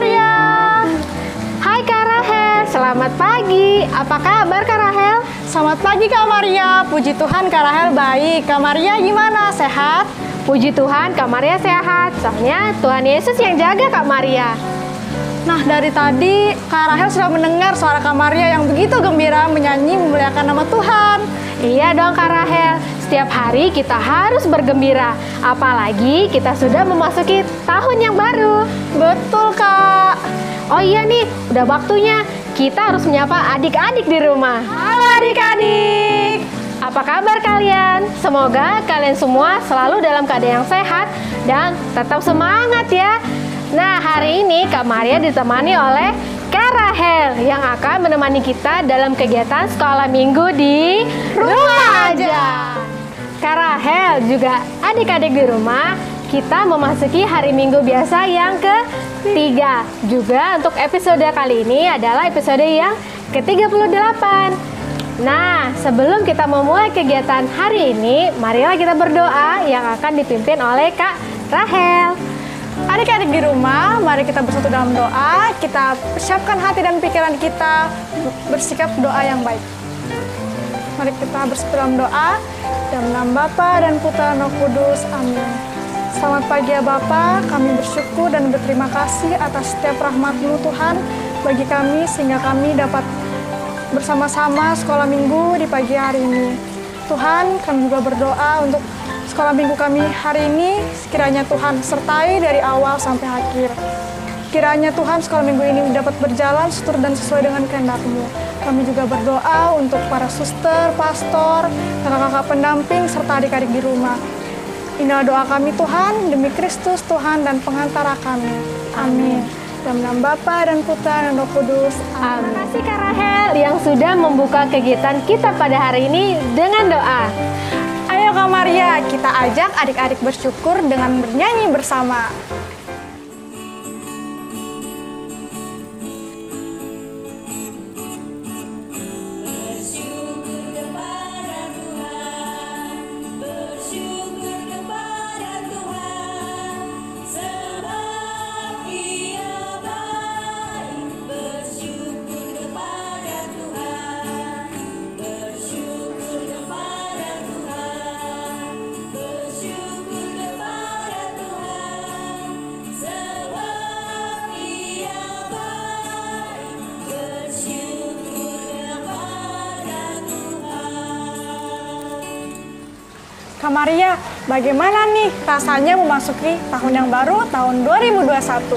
Maria. Hai Kak Rahel, selamat pagi. Apa kabar Kak Rahel? Selamat pagi Kak Maria. Puji Tuhan Kak Rahel baik. Kak Maria gimana? Sehat? Puji Tuhan Kak Maria sehat. Soalnya Tuhan Yesus yang jaga Kak Maria. Nah, dari tadi Kak Rahel sudah mendengar suara Kak Maria yang begitu gembira menyanyi memuliakan nama Tuhan. Iya dong Kak Rahel, setiap hari kita harus bergembira. Apalagi kita sudah memasuki tahun yang baru. Betul Kak. Oh iya nih, udah waktunya kita harus menyapa adik-adik di rumah. Halo adik-adik. Apa kabar kalian? Semoga kalian semua selalu dalam keadaan yang sehat dan tetap semangat ya. Nah, hari ini Kak Maria ditemani oleh Kak Rahel yang akan menemani kita dalam kegiatan sekolah minggu di rumah aja. Kak Rahel juga adik-adik di rumah, kita memasuki hari Minggu biasa yang ketiga. Juga untuk episode kali ini adalah episode yang ke-38. Nah, sebelum kita memulai kegiatan hari ini, marilah kita berdoa yang akan dipimpin oleh Kak Rahel. Adik-adik di rumah, mari kita bersatu dalam doa. Kita persiapkan hati dan pikiran kita bersikap doa yang baik. Mari kita bersatu dalam doa. Dalam nama Bapa dan Putra dan Roh Kudus. Amin. Selamat pagi ya Bapa, kami bersyukur dan berterima kasih atas setiap rahmat-Mu Tuhan bagi kami sehingga kami dapat bersama-sama sekolah minggu di pagi hari ini. Tuhan, kami juga berdoa untuk sekolah minggu kami hari ini, kiranya Tuhan sertai dari awal sampai akhir. Kiranya Tuhan sekolah minggu ini dapat berjalan seturut dan sesuai dengan kehendak-Mu. Kami juga berdoa untuk para suster, pastor, kakak-kakak pendamping, serta adik-adik di rumah. Inilah doa kami Tuhan, demi Kristus Tuhan dan pengantara kami. Amin. Dalam nama Bapa dan Putra dan Roh Kudus. Amin. Terima kasih Kak Rahel yang sudah membuka kegiatan kita pada hari ini dengan doa. Ayo Kak Maria, kita ajak adik-adik bersyukur dengan bernyanyi bersama. Kak Maria, bagaimana nih rasanya memasuki tahun yang baru, tahun 2021?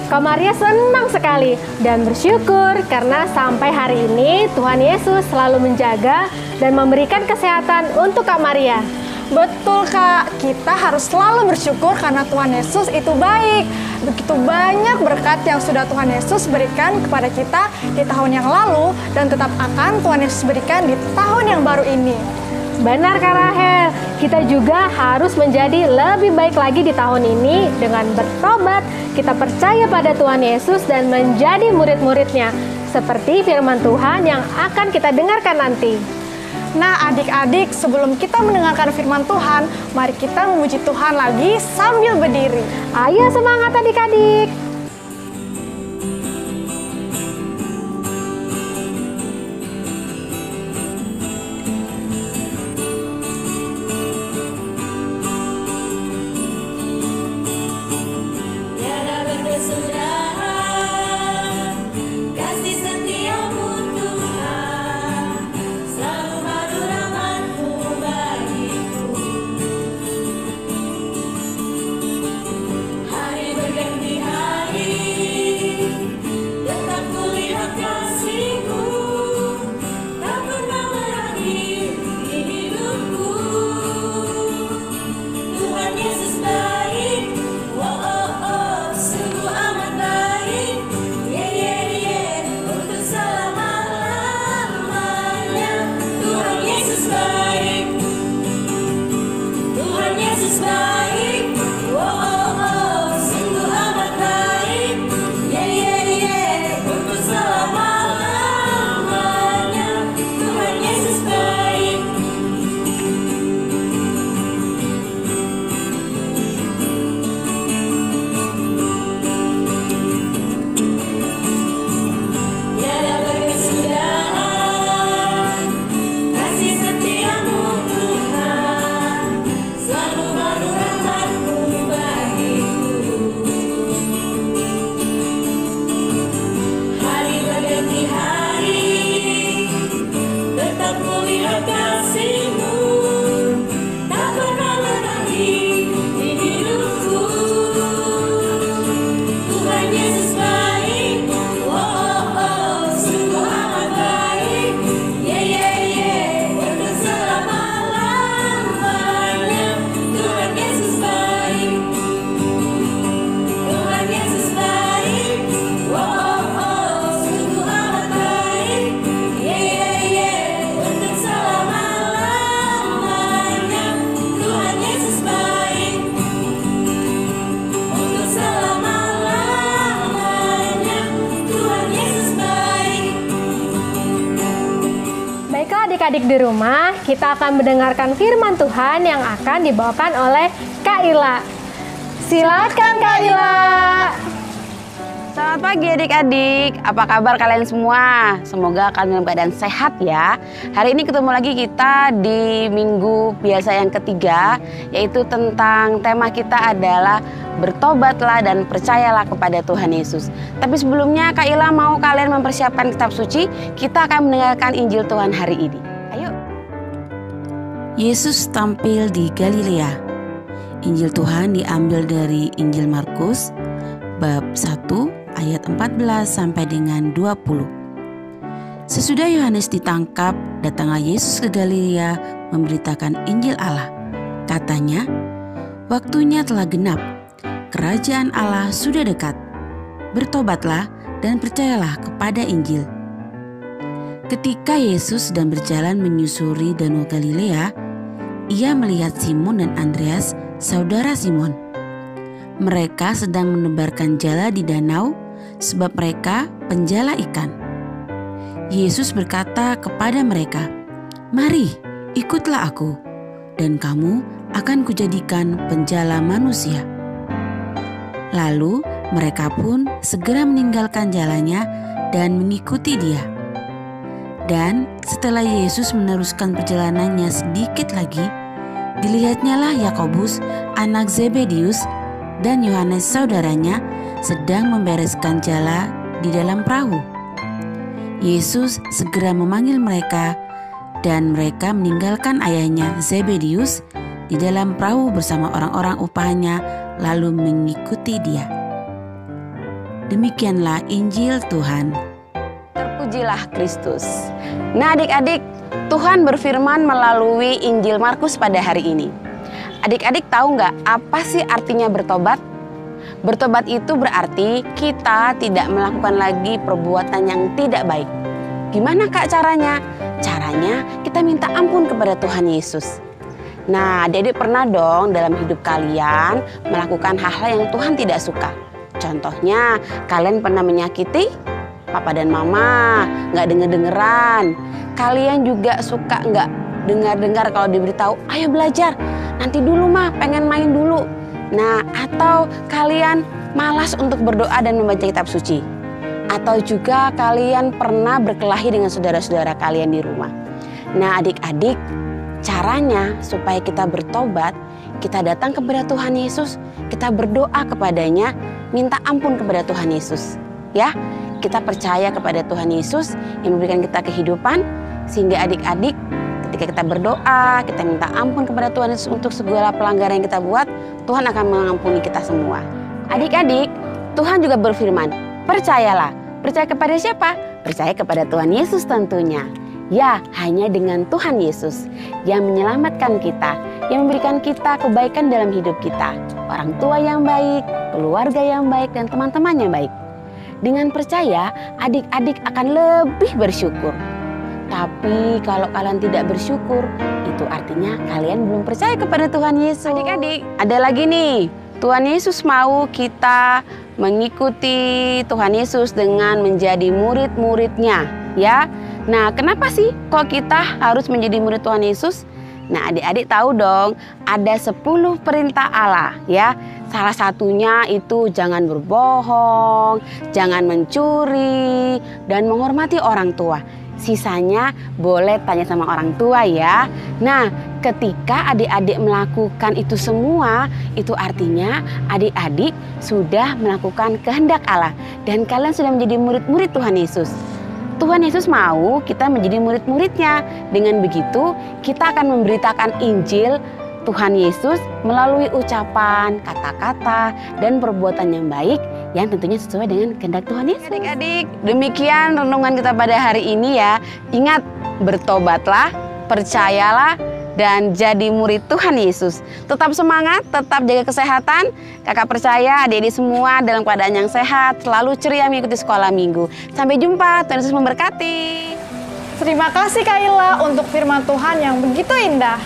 Kak Maria senang sekali dan bersyukur karena sampai hari ini Tuhan Yesus selalu menjaga dan memberikan kesehatan untuk Kak Maria. Betul Kak, kita harus selalu bersyukur karena Tuhan Yesus itu baik. Begitu banyak berkat yang sudah Tuhan Yesus berikan kepada kita di tahun yang lalu dan tetap akan Tuhan Yesus berikan di tahun yang baru ini. Benar Kak Rahel, kita juga harus menjadi lebih baik lagi di tahun ini dengan bertobat. Kita percaya pada Tuhan Yesus dan menjadi murid-muridnya, seperti firman Tuhan yang akan kita dengarkan nanti. Nah adik-adik, sebelum kita mendengarkan firman Tuhan, mari kita memuji Tuhan lagi sambil berdiri. Ayo semangat adik-adik. Hari berganti hari. adik-adik di rumah, kita akan mendengarkan firman Tuhan yang akan dibawakan oleh Kak Ila. Silakan Kak Ila. Selamat pagi adik-adik, apa kabar kalian semua? Semoga kalian dalam keadaan sehat ya. Hari ini ketemu lagi kita di minggu biasa yang ketiga, yaitu tentang tema kita adalah bertobatlah dan percayalah kepada Tuhan Yesus. Tapi sebelumnya Kak Ila mau kalian mempersiapkan kitab suci, kita akan mendengarkan Injil Tuhan hari ini. Ayo. Yesus tampil di Galilea. Injil Tuhan diambil dari Injil Markus bab 1 ayat 14 sampai dengan 20. Sesudah Yohanes ditangkap, datanglah Yesus ke Galilea memberitakan Injil Allah. Katanya, waktunya telah genap, kerajaan Allah sudah dekat. Bertobatlah dan percayalah kepada Injil. Ketika Yesus sedang berjalan menyusuri Danau Galilea, ia melihat Simon dan Andreas, saudara Simon. Mereka sedang menebarkan jala di danau sebab mereka penjala ikan. Yesus berkata kepada mereka, "Mari, ikutlah aku, dan kamu akan kujadikan penjala manusia." Lalu mereka pun segera meninggalkan jalannya dan mengikuti dia. Dan setelah Yesus meneruskan perjalanannya sedikit lagi, dilihatnyalah Yakobus, anak Zebedius, dan Yohanes saudaranya sedang membereskan jala di dalam perahu. Yesus segera memanggil mereka dan mereka meninggalkan ayahnya Zebedius di dalam perahu bersama orang-orang upahnya lalu mengikuti dia. Demikianlah Injil Tuhan. Terpujilah Kristus. Nah adik-adik, Tuhan berfirman melalui Injil Markus pada hari ini. Adik-adik tahu nggak apa sih artinya bertobat? Bertobat itu berarti kita tidak melakukan lagi perbuatan yang tidak baik. Gimana Kak caranya? Caranya kita minta ampun kepada Tuhan Yesus. Nah adik-adik pernah dong dalam hidup kalian melakukan hal-hal yang Tuhan tidak suka. Contohnya kalian pernah menyakiti papa dan mama, nggak denger-dengeran. Kalian juga suka nggak dengar-dengar kalau diberitahu, ayo belajar, nanti dulu mah pengen main dulu. Nah atau kalian malas untuk berdoa dan membaca kitab suci. Atau juga kalian pernah berkelahi dengan saudara-saudara kalian di rumah. Nah adik-adik, caranya supaya kita bertobat, kita datang kepada Tuhan Yesus, kita berdoa kepadanya, minta ampun kepada Tuhan Yesus. Ya, kita percaya kepada Tuhan Yesus yang memberikan kita kehidupan, sehingga adik-adik ketika kita berdoa, kita minta ampun kepada Tuhan Yesus untuk segala pelanggaran yang kita buat, Tuhan akan mengampuni kita semua. Adik-adik, Tuhan juga berfirman, percayalah. Percaya kepada siapa? Percaya kepada Tuhan Yesus tentunya. Ya, hanya dengan Tuhan Yesus yang menyelamatkan kita, yang memberikan kita kebaikan dalam hidup kita. Orang tua yang baik, keluarga yang baik, dan teman-teman yang baik. Dengan percaya, adik-adik akan lebih bersyukur. Tapi kalau kalian tidak bersyukur, itu artinya kalian belum percaya kepada Tuhan Yesus. Adik-adik, ada lagi nih. Tuhan Yesus mau kita mengikuti Tuhan Yesus dengan menjadi murid-muridnya, ya. Nah, kenapa sih kok kita harus menjadi murid Tuhan Yesus? Nah, adik-adik tahu dong, ada 10 perintah Allah, ya. Salah satunya itu jangan berbohong, jangan mencuri, dan menghormati orang tua. Sisanya boleh tanya sama orang tua ya. Nah, ketika adik-adik melakukan itu semua, itu artinya adik-adik sudah melakukan kehendak Allah. Dan kalian sudah menjadi murid-murid Tuhan Yesus. Tuhan Yesus mau kita menjadi murid-muridnya. Dengan begitu, kita akan memberitakan Injil Tuhan Yesus melalui ucapan, kata-kata, dan perbuatan yang baik yang tentunya sesuai dengan kehendak Tuhan Yesus. Adik-adik, demikian renungan kita pada hari ini ya. Ingat, bertobatlah, percayalah, dan jadi murid Tuhan Yesus. Tetap semangat, tetap jaga kesehatan. Kakak percaya adik-adik semua dalam keadaan yang sehat, selalu ceria mengikuti sekolah minggu. Sampai jumpa, Tuhan Yesus memberkati. Terima kasih Kak Ila untuk firman Tuhan yang begitu indah.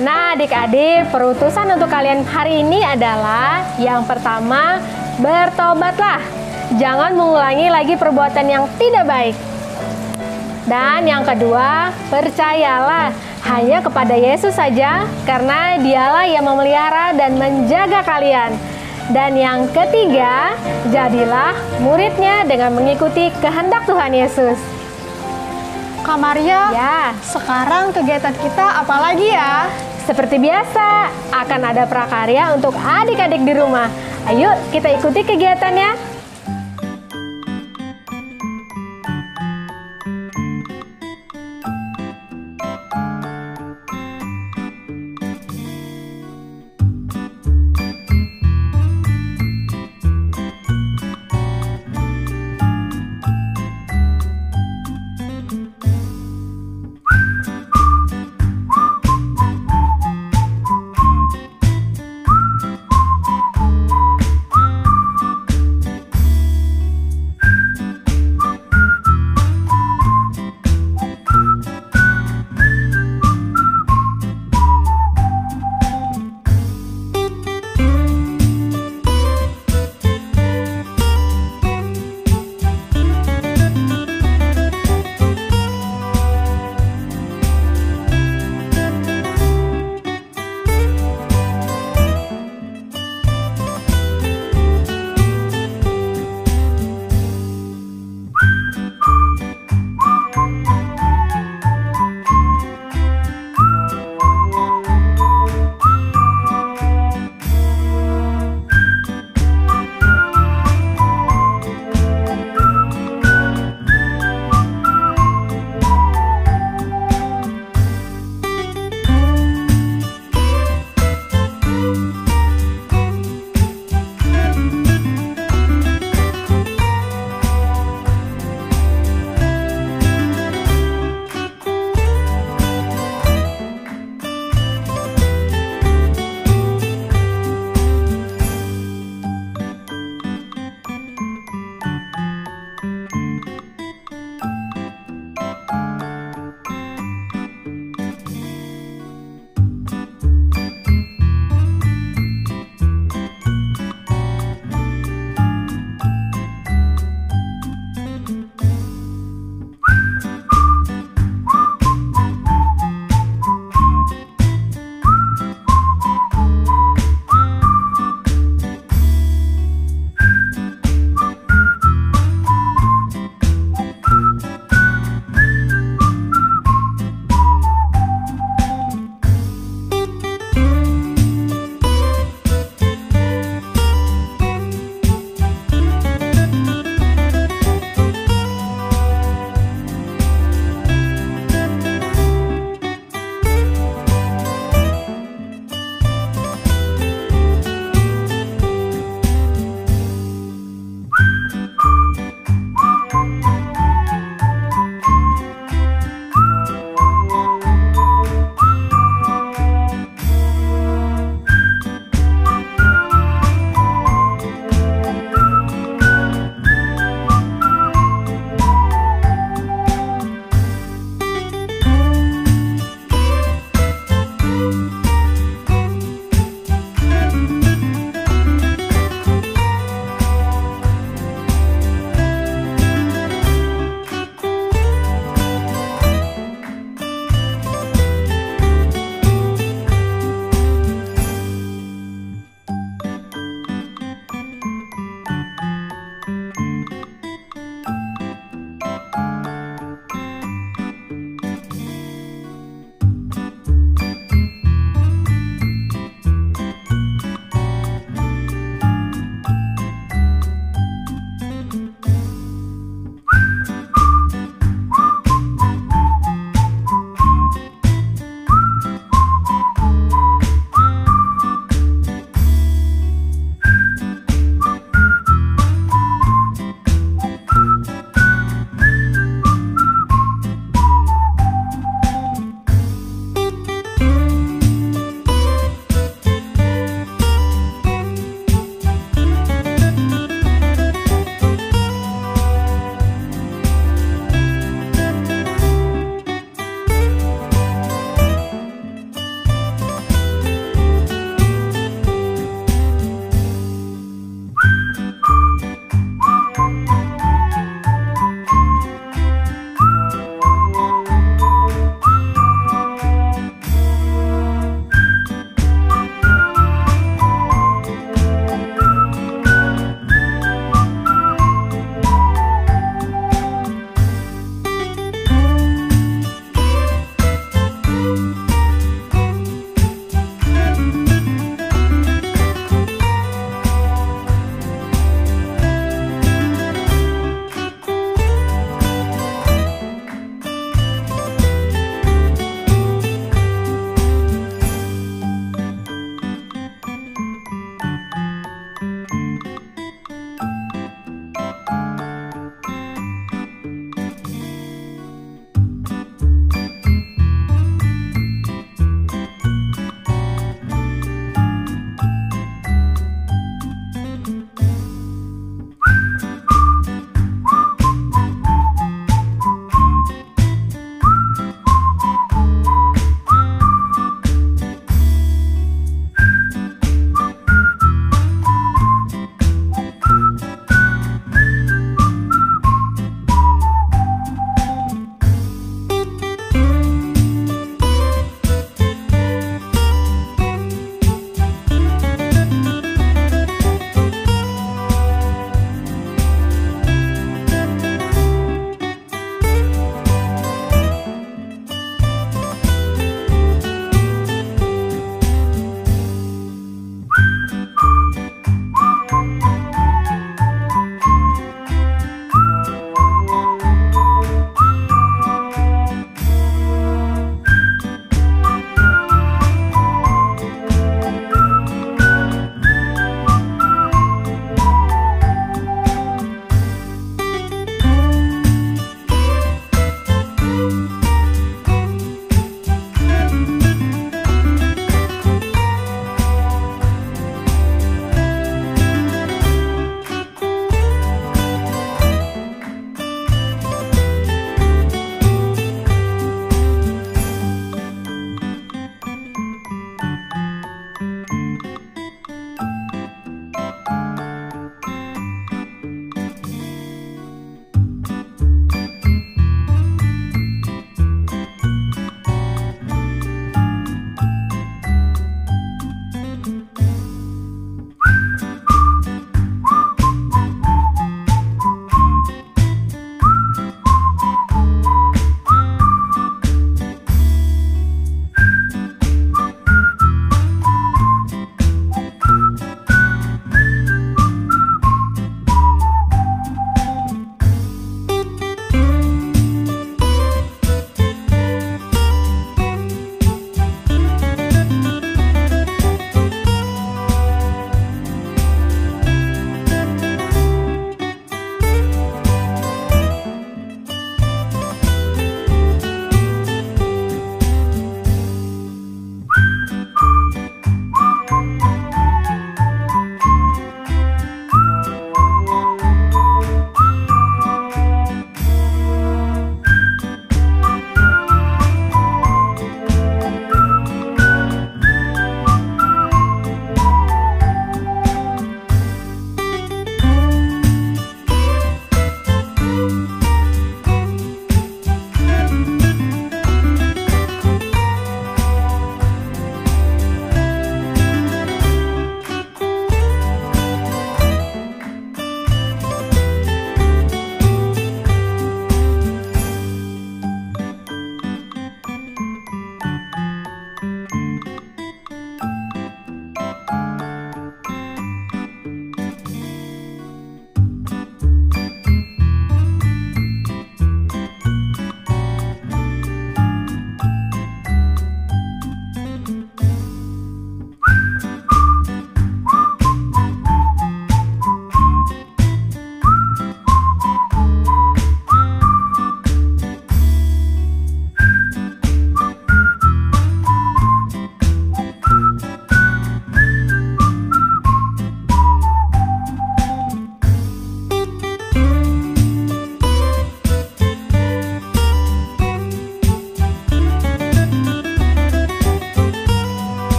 Nah adik-adik, perutusan untuk kalian hari ini adalah yang pertama, bertobatlah. Jangan mengulangi lagi perbuatan yang tidak baik. Dan yang kedua, percayalah hanya kepada Yesus saja, karena Dialah yang memelihara dan menjaga kalian. Dan yang ketiga, jadilah muridnya dengan mengikuti kehendak Tuhan Yesus. Kak Maria, Ya, sekarang kegiatan kita apa lagi ya? seperti biasa, akan ada prakarya untuk adik-adik di rumah. Ayo kita ikuti kegiatannya.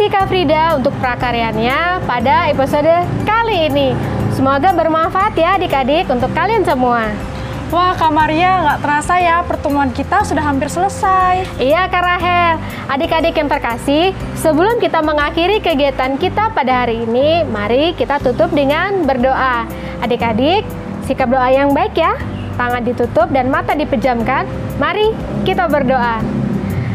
kasih Kak Frida untuk prakaryanya pada episode kali ini. Semoga bermanfaat ya adik-adik untuk kalian semua. Wah, Kak Maria, nggak terasa ya pertemuan kita sudah hampir selesai. Iya Kak Rahel, adik-adik yang terkasih, sebelum kita mengakhiri kegiatan kita pada hari ini, mari kita tutup dengan berdoa. Adik-adik, sikap doa yang baik ya. Tangan ditutup dan mata dipejamkan. Mari kita berdoa.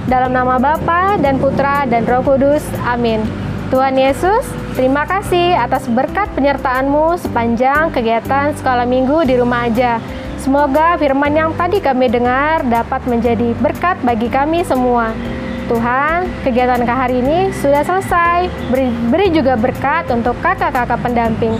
Dalam nama Bapa dan Putra dan Roh Kudus, amin. Tuhan Yesus, terima kasih atas berkat penyertaan-Mu sepanjang kegiatan sekolah minggu di rumah aja. Semoga firman yang tadi kami dengar dapat menjadi berkat bagi kami semua. Tuhan, kegiatan hari ini sudah selesai. Beri juga berkat untuk kakak-kakak pendamping.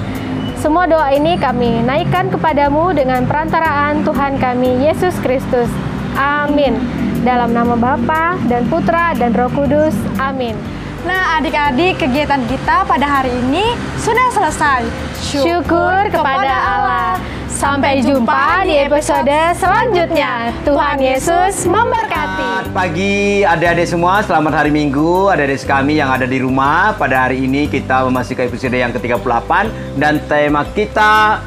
Semua doa ini kami naikkan kepadamu dengan perantaraan Tuhan kami, Yesus Kristus. Amin. Dalam nama Bapa dan Putra dan Roh Kudus. Amin. Nah, adik-adik, kegiatan kita pada hari ini sudah selesai. Syukur kepada Allah. Sampai jumpa di episode selanjutnya. Tuhan Yesus memberkati. Selamat pagi adik-adik semua, selamat hari Minggu. Adik-adik kami yang ada di rumah, pada hari ini kita memasuki episode yang ke-38 dan tema kita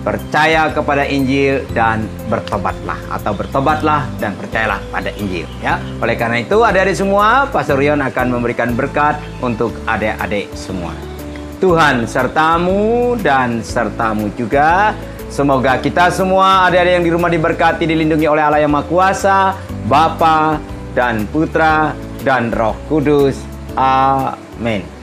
percaya kepada Injil dan bertobatlah, atau bertobatlah dan percayalah pada Injil ya. Oleh karena itu adik-adik semua, Pastor Rion akan memberikan berkat untuk adik-adik semua. Tuhan sertamu dan sertamu juga. Semoga kita semua adik-adik yang di rumah diberkati, dilindungi oleh Allah yang Maha Kuasa, Bapa dan Putra dan Roh Kudus. Amin.